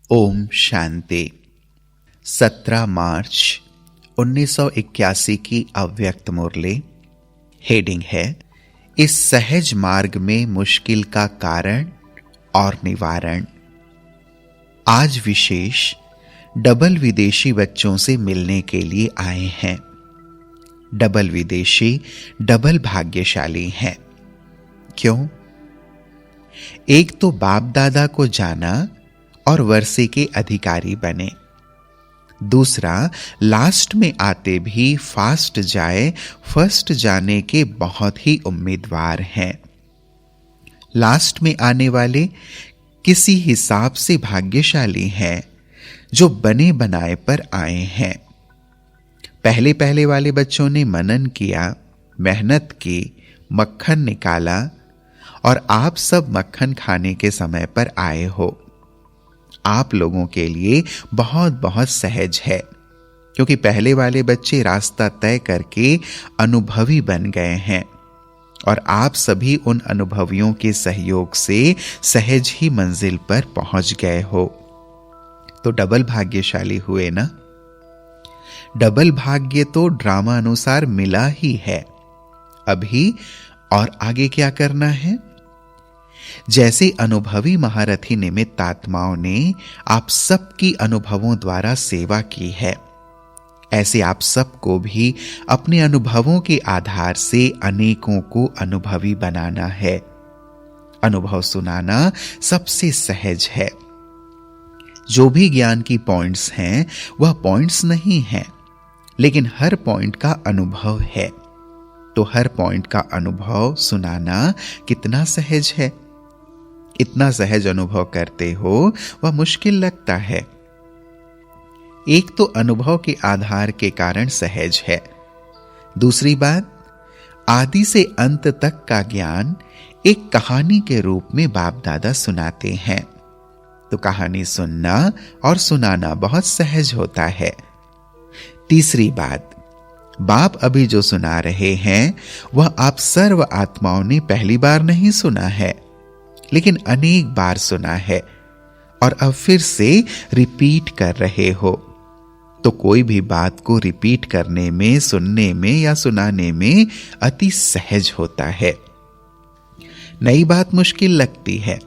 ओम शांति। 17 मार्च 1981 की अव्यक्त मुरली। हेडिंग है इस सहज मार्ग में मुश्किल का कारण और निवारण। आज विशेष डबल विदेशी बच्चों से मिलने के लिए आए हैं। डबल विदेशी डबल भाग्यशाली हैं। क्यों? एक तो बाप दादा को जाना और वर्षे के अधिकारी बने। दूसरा, लास्ट में आते भी फास्ट जाए फर्स्ट जाने के बहुत ही उम्मीदवार हैं। लास्ट में आने वाले किसी हिसाब से भाग्यशाली हैं जो बने बनाए पर आए हैं। पहले पहले वाले बच्चों ने मनन किया, मेहनत की, मक्खन निकाला और आप सब मक्खन खाने के समय पर आए हो। आप लोगों के लिए बहुत बहुत सहज है, क्योंकि पहले वाले बच्चे रास्ता तय करके अनुभवी बन गए हैं और आप सभी उन अनुभवियों के सहयोग से सहज ही मंजिल पर पहुंच गए हो। तो डबल भाग्यशाली हुए ना। डबल भाग्य तो ड्रामा अनुसार मिला ही है। अभी और आगे क्या करना है? जैसे अनुभवी महारथी निमित्त आत्माओं ने आप सबकी अनुभवों द्वारा सेवा की है, ऐसे आप सबको भी अपने अनुभवों के आधार से अनेकों को अनुभवी बनाना है। अनुभव सुनाना सबसे सहज है। जो भी ज्ञान की पॉइंट्स हैं वह पॉइंट्स नहीं हैं, लेकिन हर पॉइंट का अनुभव है। तो हर पॉइंट का अनुभव सुनाना कितना सहज है। इतना सहज अनुभव करते हो वह मुश्किल लगता है। एक तो अनुभव के आधार के कारण सहज है। दूसरी बात, आदि से अंत तक का ज्ञान एक कहानी के रूप में बाप दादा सुनाते हैं। तो कहानी सुनना और सुनाना बहुत सहज होता है। तीसरी बात, बाप अभी जो सुना रहे हैं वह आप सर्व आत्माओं ने पहली बार नहीं सुना है, लेकिन अनेक बार सुना है और अब फिर से रिपीट कर रहे हो। तो कोई भी बात को रिपीट करने में, सुनने में या सुनाने में अति सहज होता है। नई बात मुश्किल लगती है,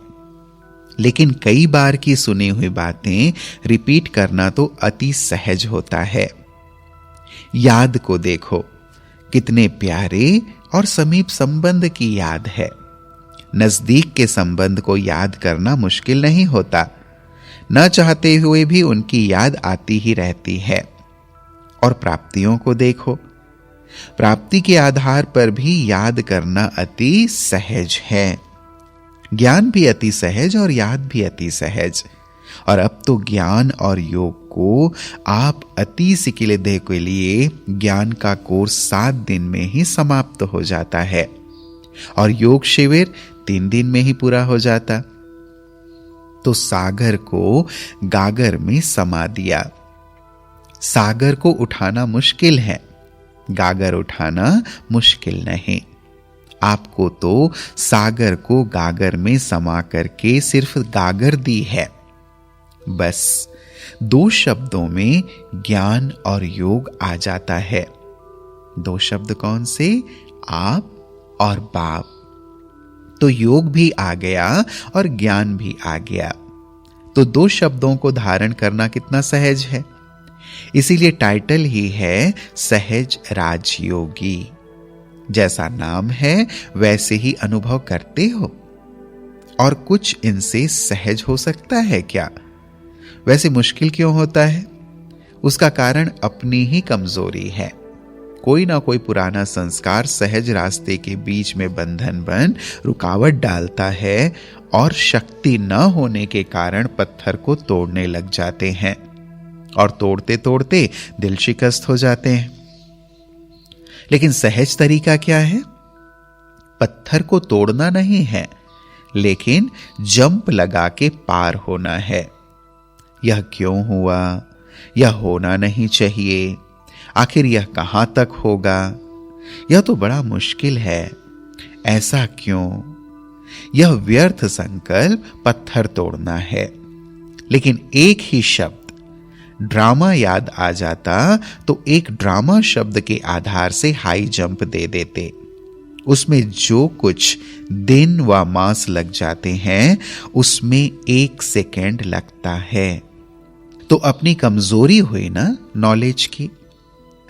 लेकिन कई बार की सुनी हुई बातें रिपीट करना तो अति सहज होता है। याद को देखो, कितने प्यारे और समीप संबंध की याद है। नजदीक के संबंध को याद करना मुश्किल नहीं होता, न चाहते हुए भी उनकी याद आती ही रहती है। और प्राप्तियों को देखो, प्राप्ति के आधार पर भी याद करना अति सहज है। ज्ञान भी अति सहज और याद भी अति सहज। और अब तो ज्ञान और योग को आप अति सिकिले के लिए ज्ञान का कोर्स 7 दिन में ही समाप्त हो जाता है और योग शिविर 3 दिन में ही पूरा हो जाता। तो सागर को गागर में समा दिया। सागर को उठाना मुश्किल है, गागर उठाना मुश्किल नहीं। आपको तो सागर को गागर में समा करके सिर्फ गागर दी है। बस 2 शब्दों में ज्ञान और योग आ जाता है। 2 शब्द कौन से? आप और बाप। तो योग भी आ गया और ज्ञान भी आ गया। तो 2 शब्दों को धारण करना कितना सहज है। इसीलिए टाइटल ही है सहज राजयोगी। जैसा नाम है वैसे ही अनुभव करते हो। और कुछ इनसे सहज हो सकता है क्या? वैसे मुश्किल क्यों होता है? उसका कारण अपनी ही कमजोरी है। कोई ना कोई पुराना संस्कार सहज रास्ते के बीच में बंधन बन रुकावट डालता है और शक्ति न होने के कारण पत्थर को तोड़ने लग जाते हैं और तोड़ते तोड़ते दिल शिकस्त हो जाते हैं। लेकिन सहज तरीका क्या है? पत्थर को तोड़ना नहीं है, लेकिन जंप लगा के पार होना है। यह क्यों हुआ? यह होना नहीं चाहिए। आखिर यह कहां तक होगा? यह तो बड़ा मुश्किल है। ऐसा क्यों? यह व्यर्थ संकल्प पत्थर तोड़ना है। लेकिन एक ही शब्द ड्रामा याद आ जाता तो एक ड्रामा शब्द के आधार से हाई जंप दे देते। उसमें जो कुछ दिन व मास लग जाते हैं उसमें 1 सेकेंड लगता है। तो अपनी कमजोरी हुई ना नॉलेज की।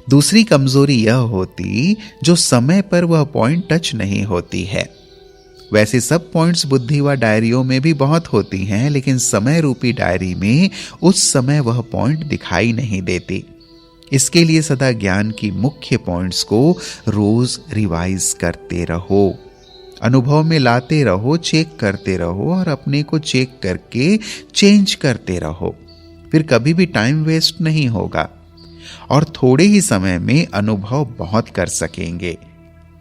दूसरी कमजोरी यह होती जो समय पर वह पॉइंट टच नहीं होती है। वैसे सब पॉइंट्स बुद्धि व डायरियों में भी बहुत होती हैं, लेकिन समय रूपी डायरी में उस समय वह पॉइंट दिखाई नहीं देती। इसके लिए सदा ज्ञान की मुख्य पॉइंट्स को रोज रिवाइज करते रहो, अनुभव में लाते रहो, चेक करते रहो और अपने को चेक करके चेंज करते रहो। फिर कभी भी टाइम वेस्ट नहीं होगा और थोड़े ही समय में अनुभव बहुत कर सकेंगे।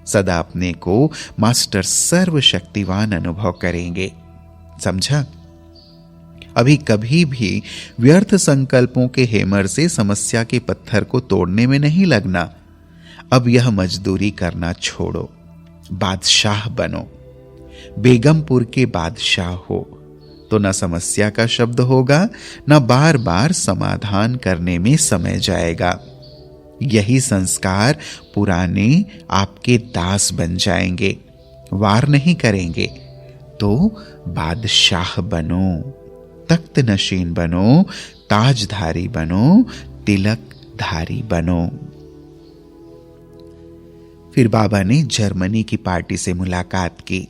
सदा अपने को मास्टर सर्वशक्तिवान अनुभव करेंगे। समझा? अभी कभी भी व्यर्थ संकल्पों के हेमर से समस्या के पत्थर को तोड़ने में नहीं लगना। अब यह मजदूरी करना छोड़ो, बादशाह बनो। बेगमपुर के बादशाह हो तो न समस्या का शब्द होगा, न बार बार समाधान करने में समय जाएगा। यही संस्कार पुराने आपके दास बन जाएंगे, वार नहीं करेंगे। तो बादशाह बनो, तख्त नशीन बनो, ताजधारी बनो, तिलकधारी बनो। फिर बाबा ने जर्मनी की पार्टी से मुलाकात की।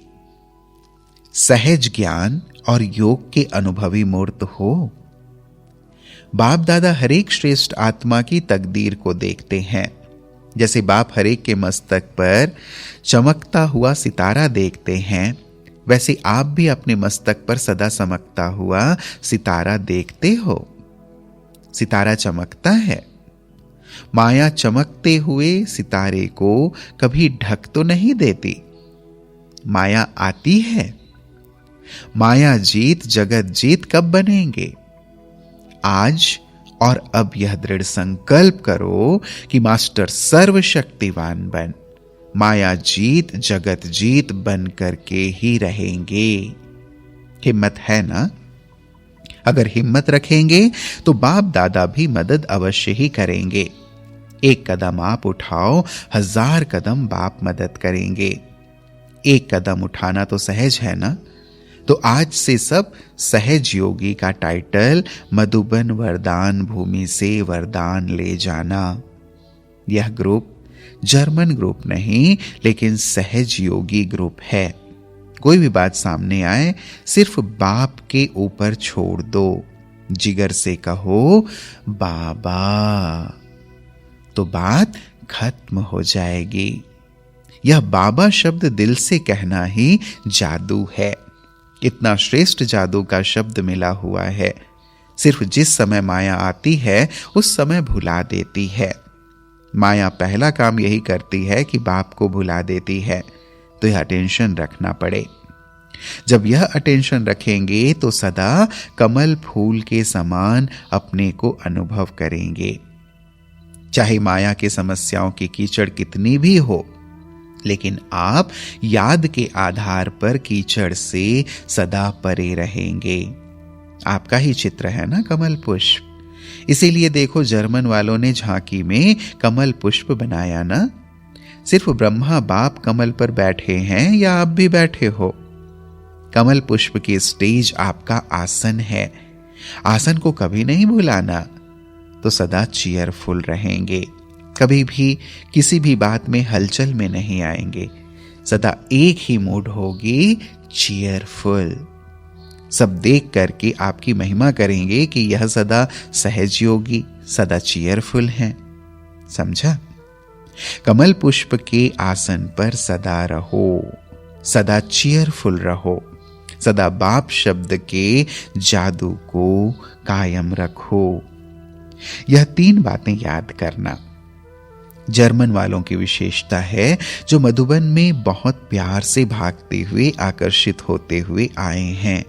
सहज ज्ञान और योग के अनुभवी मूर्त हो। बाप दादा हरेक श्रेष्ठ आत्मा की तकदीर को देखते हैं। जैसे बाप हरेक के मस्तक पर चमकता हुआ सितारा देखते हैं, वैसे आप भी अपने मस्तक पर सदा चमकता हुआ सितारा देखते हो। सितारा चमकता है। माया चमकते हुए सितारे को कभी ढक तो नहीं देती। माया आती है। माया जीत जगत जीत कब बनेंगे? आज और अब यह दृढ़ संकल्प करो कि मास्टर सर्वशक्तिवान बन, माया जीत जगत जीत बन करके ही रहेंगे। हिम्मत है ना? अगर हिम्मत रखेंगे तो बाप दादा भी मदद अवश्य ही करेंगे। एक कदम आप उठाओ, 1000 कदम बाप मदद करेंगे। एक कदम उठाना तो सहज है ना? तो आज से सब सहज योगी का टाइटल मधुबन वरदान भूमि से वरदान ले जाना। यह ग्रुप जर्मन ग्रुप नहीं, लेकिन सहज योगी ग्रुप है। कोई भी बात सामने आए सिर्फ बाप के ऊपर छोड़ दो, जिगर से कहो बाबा, तो बात खत्म हो जाएगी। यह बाबा शब्द दिल से कहना ही जादू है। इतना श्रेष्ठ जादू का शब्द मिला हुआ है। सिर्फ जिस समय माया आती है उस समय भुला देती है। माया पहला काम यही करती है कि बाप को भुला देती है। तो यह अटेंशन रखना पड़े। जब यह अटेंशन रखेंगे तो सदा कमल फूल के समान अपने को अनुभव करेंगे। चाहे माया के समस्याओं की कीचड़ कितनी भी हो, लेकिन आप याद के आधार पर कीचड़ से सदा परे रहेंगे। आपका ही चित्र है ना कमल पुष्प। इसीलिए देखो जर्मन वालों ने झांकी में कमल पुष्प बनाया ना। सिर्फ ब्रह्मा बाप कमल पर बैठे हैं या आप भी बैठे हो? कमल पुष्प की स्टेज आपका आसन है। आसन को कभी नहीं भुलाना, तो सदा चीयरफुल रहेंगे। कभी भी किसी भी बात में हलचल में नहीं आएंगे। सदा एक ही मूड होगी, चीयरफुल। सब देख करके आपकी महिमा करेंगे कि यह सदा सहज योगी, सदा चीयरफुल हैं। समझा? कमल पुष्प के आसन पर सदा रहो, सदा चीयरफुल रहो, सदा बाप शब्द के जादू को कायम रखो। यह 3 बातें याद करना। जर्मन वालों की विशेषता है जो मधुबन में बहुत प्यार से भागते हुए आकर्षित होते हुए आए हैं।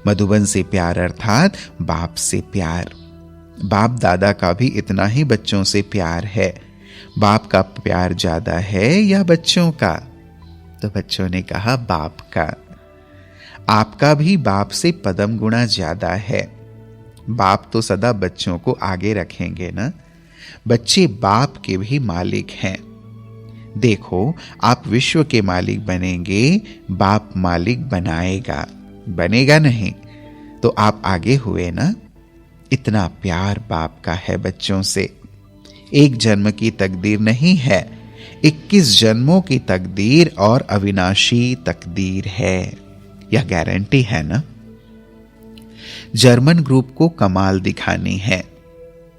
मधुबन से प्यार अर्थात बाप से प्यार। बाप दादा का भी इतना ही बच्चों से प्यार है। बाप का प्यार ज्यादा है या बच्चों का? तो बच्चों ने कहा बाप का। आपका भी बाप से पदम गुना ज्यादा है। बाप तो सदा बच्चों को आगे रखेंगे ना। बच्चे बाप के भी मालिक हैं। देखो, आप विश्व के मालिक बनेंगे, बाप मालिक बनाएगा। बनेगा नहीं तो आप आगे हुए ना। इतना प्यार बाप का है बच्चों से। एक जन्म की तकदीर नहीं है, 21 जन्मों की तकदीर और अविनाशी तकदीर है। यह गारंटी है ना। जर्मन ग्रुप को कमाल दिखानी है।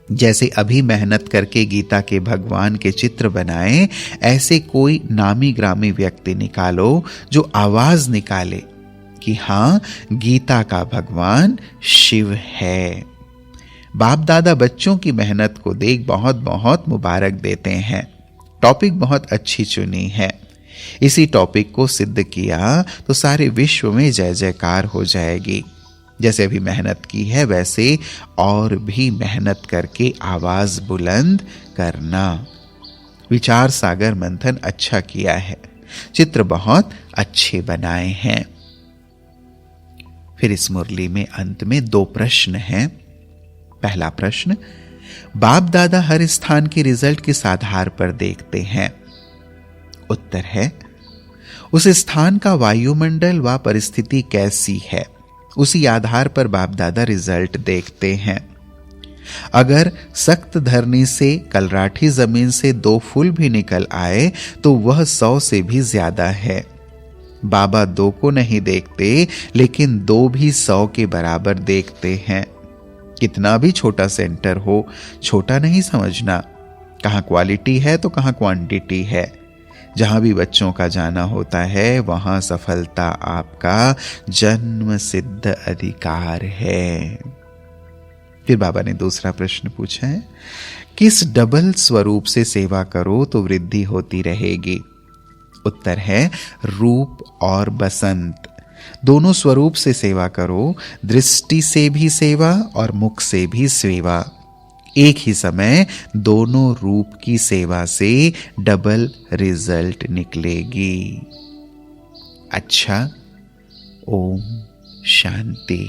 जैसे अभी मेहनत करके गीता के भगवान के चित्र बनाए, ऐसे कोई नामी ग्रामी व्यक्ति निकालो जो आवाज निकाले कि हां, गीता का भगवान शिव है। बाप दादा बच्चों की मेहनत को देख बहुत बहुत मुबारक देते हैं। टॉपिक बहुत अच्छी चुनी है। इसी टॉपिक को सिद्ध किया तो सारे विश्व में जय जयकार हो जाएगी। जैसे अभी मेहनत की है, वैसे और भी मेहनत करके आवाज बुलंद करना। विचार सागर मंथन अच्छा किया है, चित्र बहुत अच्छे बनाए हैं। फिर इस मुरली में अंत में 2 प्रश्न हैं। पहला प्रश्न, बाप दादा हर स्थान के रिजल्ट किस आधार पर देखते हैं? उत्तर है, उस स्थान का वायुमंडल व परिस्थिति कैसी है, उसी आधार पर बाप दादा रिजल्ट देखते हैं। अगर सख्त धरनी से कलराठी जमीन से 2 फूल भी निकल आए तो वह 100 से भी ज्यादा है। बाबा 2 को नहीं देखते, लेकिन 2 भी 100 के बराबर देखते हैं। कितना भी छोटा सेंटर हो, छोटा नहीं समझना। कहां क्वालिटी है तो कहां क्वांटिटी है। जहां भी बच्चों का जाना होता है, वहां सफलता आपका जन्म सिद्ध अधिकार है। फिर बाबा ने दूसरा प्रश्न पूछा है, किस डबल स्वरूप से सेवा करो तो वृद्धि होती रहेगी? उत्तर है, रूप और बसंत दोनों स्वरूप से सेवा करो। दृष्टि से भी सेवा और मुख से भी सेवा। एक ही समय दोनों रूप की सेवा से डबल रिजल्ट निकलेगी। अच्छा, ओम शांति।